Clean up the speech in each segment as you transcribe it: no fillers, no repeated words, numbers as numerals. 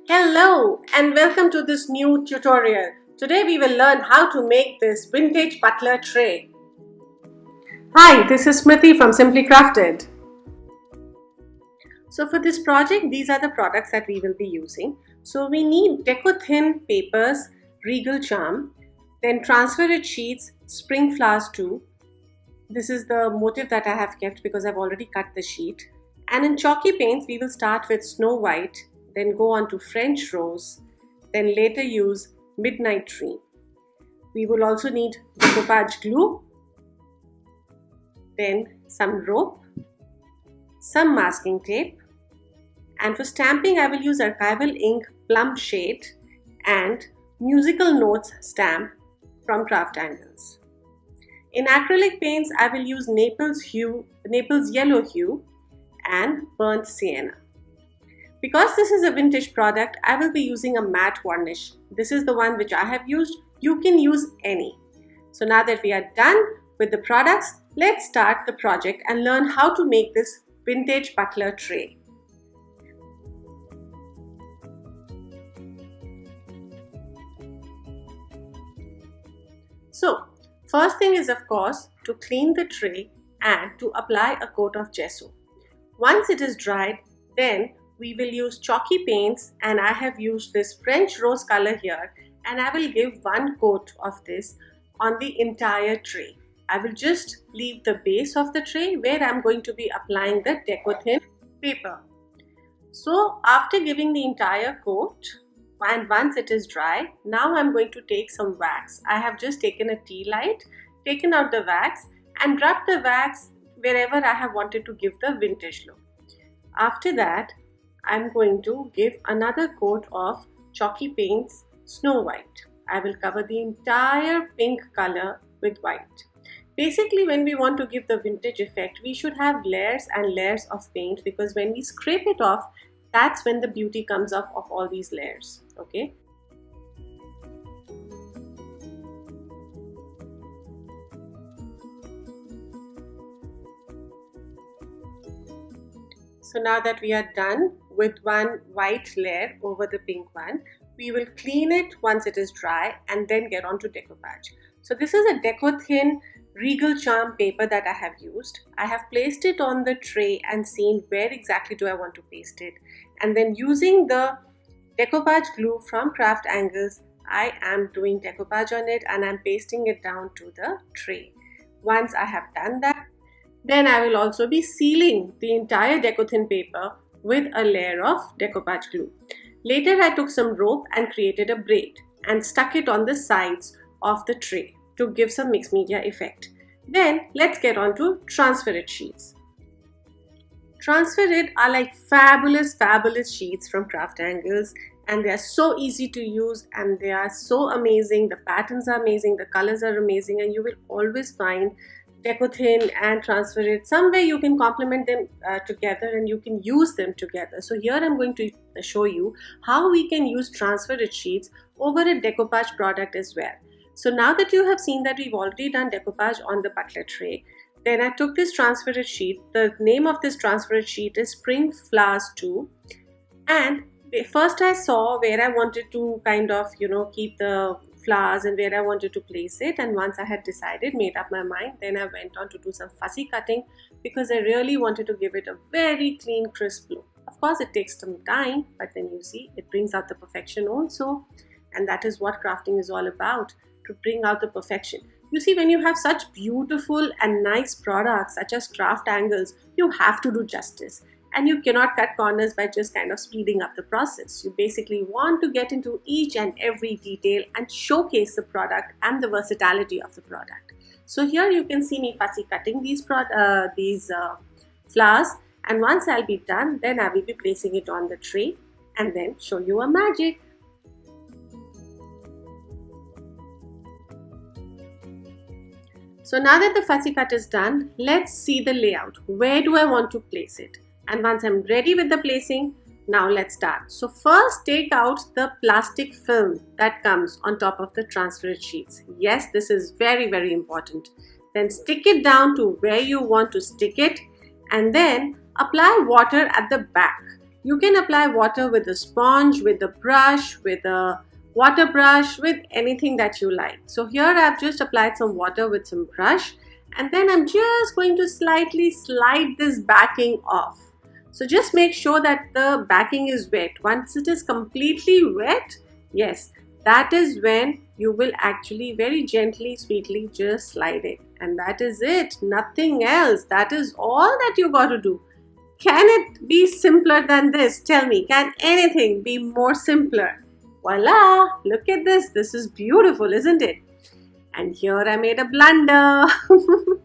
Hello and welcome to this new tutorial. Today we will learn how to make this vintage butler tray. Hi, this is Smriti from Simply Crafted. So for this project, these are the products that we will be using. So we need Deco Thin papers, Regal charm, then transfer sheets, spring flowers too. This is the motif that I have kept because I've already cut the sheet. And in chalky paints, we will start with Snow White, then go on to French Rose, then later use Midnight Tree. We will also need decoupage glue, then some rope, some masking tape, and for stamping I will use Archival Ink Plum shade and Musical Notes stamp from CrafTangles. In acrylic paints I will use Naples yellow hue and burnt sienna. Because this is a vintage product, I will be using a matte varnish. This is the one which I have used. You can use any. So now that we are done with the products, let's start the project and learn how to make this vintage butler tray. So, first thing is of course to clean the tray and to apply a coat of gesso. Once it is dried, then we will use chalky paints, and I have used this French rose color here, and I will give one coat of this on the entire tray. I will just leave the base of the tray where I am going to be applying the Deco Thin paper. So after giving the entire coat, and once it is dry, now I am going to take some wax. I have just taken a tea light, taken out the wax and rubbed the wax wherever I have wanted to give the vintage look. After that, I'm going to give another coat of chalky paints Snow White. I will cover the entire pink color with white. Basically, when we want to give the vintage effect, we should have layers and layers of paint, because when we scrape it off, that's when the beauty comes off of all these layers. Okay. So now that we are done with one white layer over the pink one, we will clean it once it is dry and then get on to decoupage. So this is a Deco Thin Regal charm paper that I have used. I have placed it on the tray and seen where exactly do I want to paste it. And then using the decoupage glue from CrafTangles, I am doing decoupage on it and I'm pasting it down to the tray. Once I have done that, then I will also be sealing the entire Deco Thin paper with a layer of decoupage glue. Later I took some rope and created a braid and stuck it on the sides of the tray to give some mixed media effect. Then let's get on to transfer it sheets. Transfer it are like fabulous sheets from CrafTangles, and they are so easy to use and they are so amazing. The patterns are amazing, the colors are amazing, and you will always find Deco Thin and transfer it. Somewhere you can complement them together and you can use them together. So here I'm going to show you how we can use transfer it sheets over a decoupage product as well. So now that you have seen that we've already done decoupage on the butler tray, then I took this transfer it sheet. The name of this transfer it sheet is Spring Flowers 2. And first I saw where I wanted to kind of, keep the flowers and where I wanted to place it, and once I had decided, made up my mind, then I went on to do some fussy cutting because I really wanted to give it a very clean, crisp look. Of course it takes some time, but then you see it brings out the perfection also, and that is what crafting is all about, to bring out the perfection. You see, when you have such beautiful and nice products such as CrafTangles, you have to do justice. And you cannot cut corners by just kind of speeding up the process. You basically want to get into each and every detail and showcase the product and the versatility of the product. So here you can see me fussy cutting these flowers, and once I'll be done, then I will be placing it on the tray and then show you a magic. So now that the fussy cut is done, let's see the layout. Where do I want to place it? And once I'm ready with the placing, now let's start. So first take out the plastic film that comes on top of the transfer sheets. Yes, this is very important. Then stick it down to where you want to stick it and then apply water at the back. You can apply water with a sponge, with a brush, with a water brush, with anything that you like. So here I've just applied some water with some brush, and then I'm just going to slightly slide this backing off. So just make sure that the backing is wet. Once it is completely wet, yes, that is when you will actually very gently, sweetly just slide it. And that is it, nothing else. That is all that you got to do. Can it be simpler than this? Tell me, can anything be more simpler? Voila, look at this. This is beautiful, isn't it? And here I made a blunder.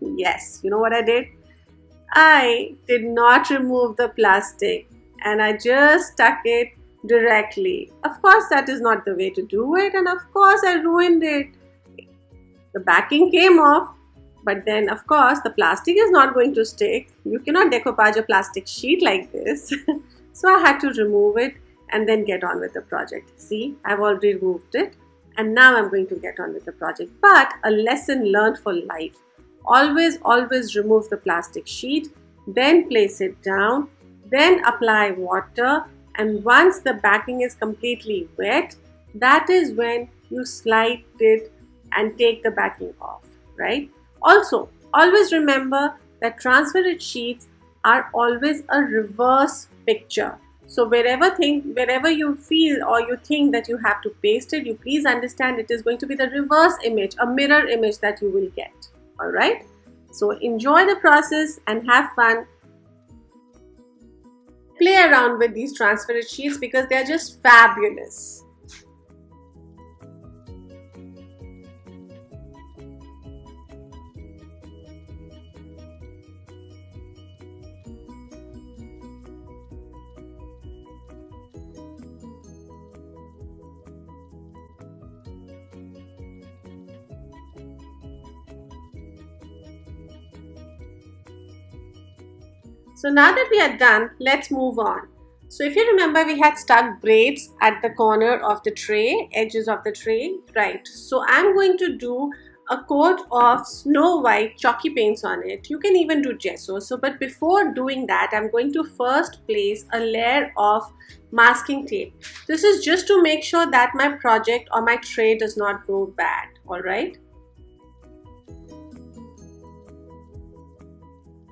Yes, you know what I did? I did not remove the plastic and I just stuck it directly. Of course, that is not the way to do it, and of course I ruined it. The backing came off, but then of course the plastic is not going to stick. You cannot decoupage a plastic sheet like this. So I had to remove it and then get on with the project. See, I've already removed it and now I'm going to get on with the project. But a lesson learned for life. Always remove the plastic sheet, then place it down, then apply water, and once the backing is completely wet, that is when you slide it and take the backing off, right? Also, always remember that transparent sheets are always a reverse picture. So wherever you feel or you think that you have to paste it, you please understand it is going to be the reverse image, a mirror image that you will get. Alright, so enjoy the process and have fun. Play around with these transparent sheets because they are just fabulous. So now that we are done, let's move on. So if you remember, we had stuck braids at the corner of the tray, edges of the tray, right? So I'm going to do a coat of snow white chalky paints on it. You can even do gesso. So but before doing that, I'm going to first place a layer of masking tape. This is just to make sure that my project or my tray does not go bad, all right?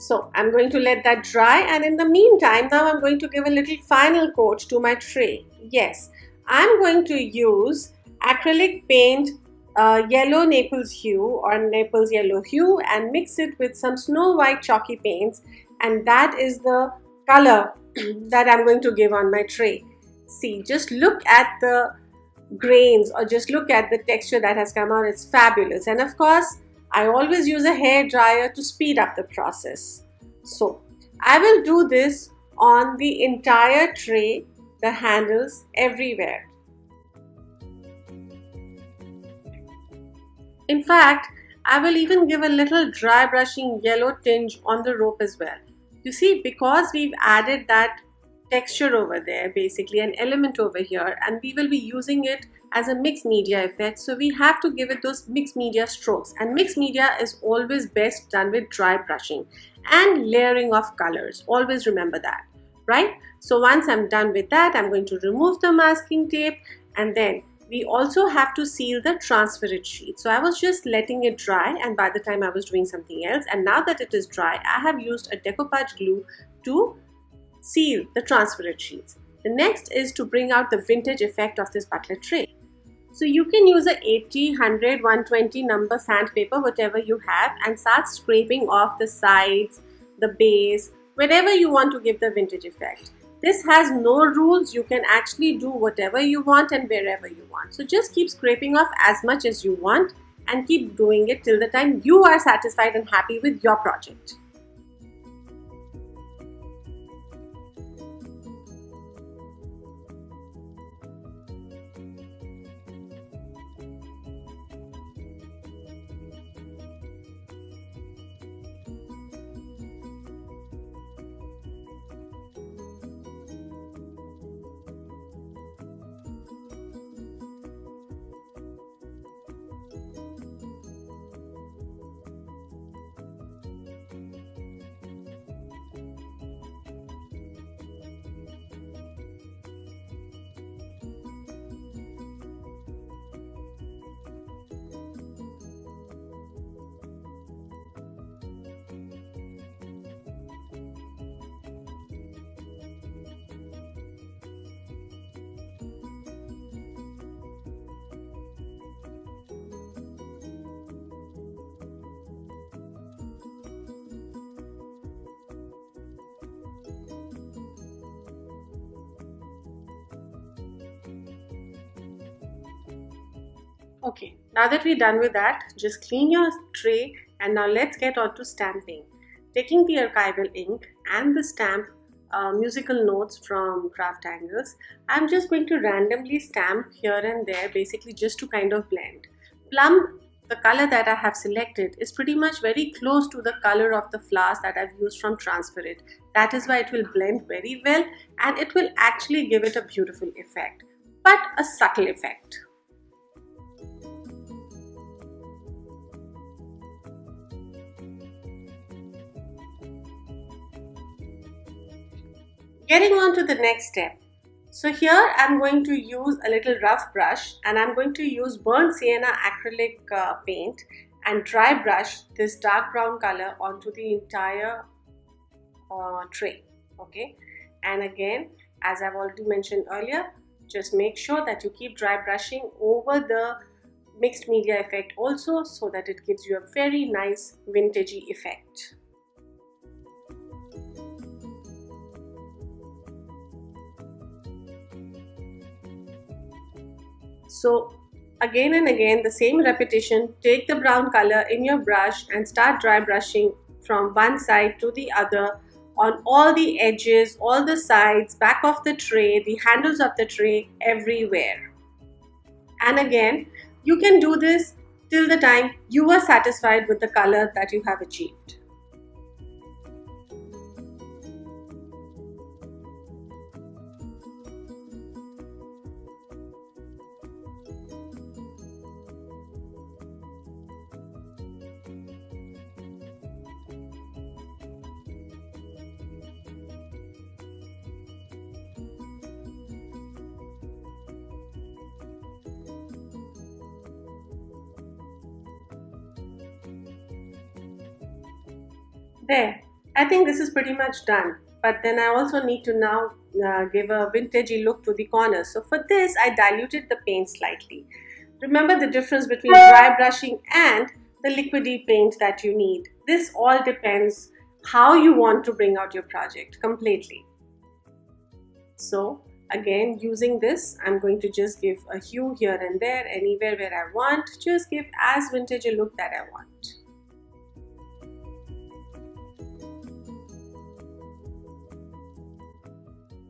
So I'm going to let that dry, and in the meantime, now I'm going to give a little final coat to my tray. Yes, I'm going to use acrylic paint yellow Naples hue or Naples yellow hue and mix it with some snow white chalky paints, and that is the color that I'm going to give on my tray. See, just look at the grains or just look at the texture that has come out. It's fabulous. And of course, I always use a hair dryer to speed up the process. So I will do this on the entire tray, the handles, everywhere. In fact, I will even give a little dry brushing yellow tinge on the rope as well. You see, because we've added that texture over there, basically an element over here, and we will be using it as a mixed media effect, so we have to give it those mixed media strokes, and mixed media is always best done with dry brushing and layering of colors. Always remember that, right? So once I'm done with that, I'm going to remove the masking tape, and then we also have to seal the transparent sheet. So I was just letting it dry, and by the time I was doing something else, and now that it is dry, I have used a decoupage glue to seal the transparent sheets. The next is to bring out the vintage effect of this butler tray. So you can use a 80, 100, 120 number sandpaper, whatever you have, and start scraping off the sides, the base, wherever you want to give the vintage effect. This has no rules. You can actually do whatever you want and wherever you want. So just keep scraping off as much as you want and keep doing it till the time you are satisfied and happy with your project. Okay, now that we're done with that, just clean your tray and now let's get on to stamping. Taking the Archival Ink and the stamp musical notes from CrafTangles, I'm just going to randomly stamp here and there, basically just to kind of blend. Plum, the color that I have selected, is pretty much very close to the color of the flowers that I've used from Transfer It. That is why it will blend very well and it will actually give it a beautiful effect, but a subtle effect. Getting on to the next step. So here I'm going to use a little rough brush and I'm going to use burnt sienna acrylic paint and dry brush this dark brown color onto the entire tray. Okay, and again, as I've already mentioned earlier, just make sure that you keep dry brushing over the mixed media effect also, so that it gives you a very nice vintagey effect. So again and again, the same repetition, take the brown color in your brush and start dry brushing from one side to the other on all the edges, all the sides, back of the tray, the handles of the tray, everywhere. And again, you can do this till the time you are satisfied with the color that you have achieved. There, I think this is pretty much done, but then I also need to now give a vintagey look to the corners. So for this, I diluted the paint slightly. Remember the difference between dry brushing and the liquidy paint that you need. This all depends how you want to bring out your project completely. So again, using this, I'm going to just give a hue here and there, anywhere where I want, just give as vintage a look that I want.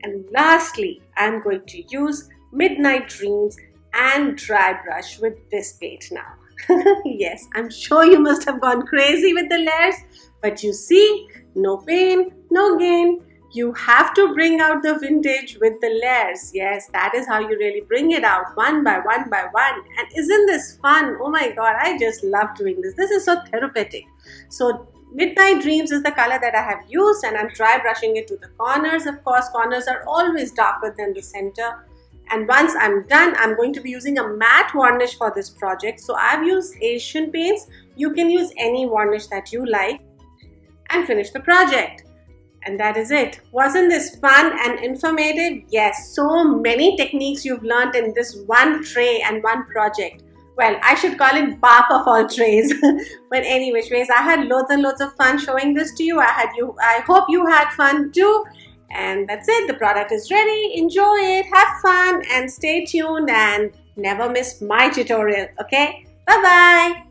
And lastly, I'm going to use Midnight Dreams and dry brush with this paint now. Yes, I'm sure you must have gone crazy with the layers, but you see, no pain, no gain. You have to bring out the vintage with the layers. Yes, that is how you really bring it out one by one by one. And isn't this fun? Oh my God, I just love doing this. This is so therapeutic. So Midnight Dreams is the color that I have used and I'm dry brushing it to the corners. Of course, corners are always darker than the center. And once I'm done, I'm going to be using a matte varnish for this project. So I've used Asian paints. You can use any varnish that you like and finish the project. And that is it. Wasn't this fun and informative? Yes, so many techniques you've learned in this one tray and one project. Well, I should call it bark of all trays. But anyways, I had loads and loads of fun showing this to you. I hope you had fun too. And that's it. The product is ready. Enjoy it. Have fun and stay tuned and never miss my tutorial. Okay? Bye-bye.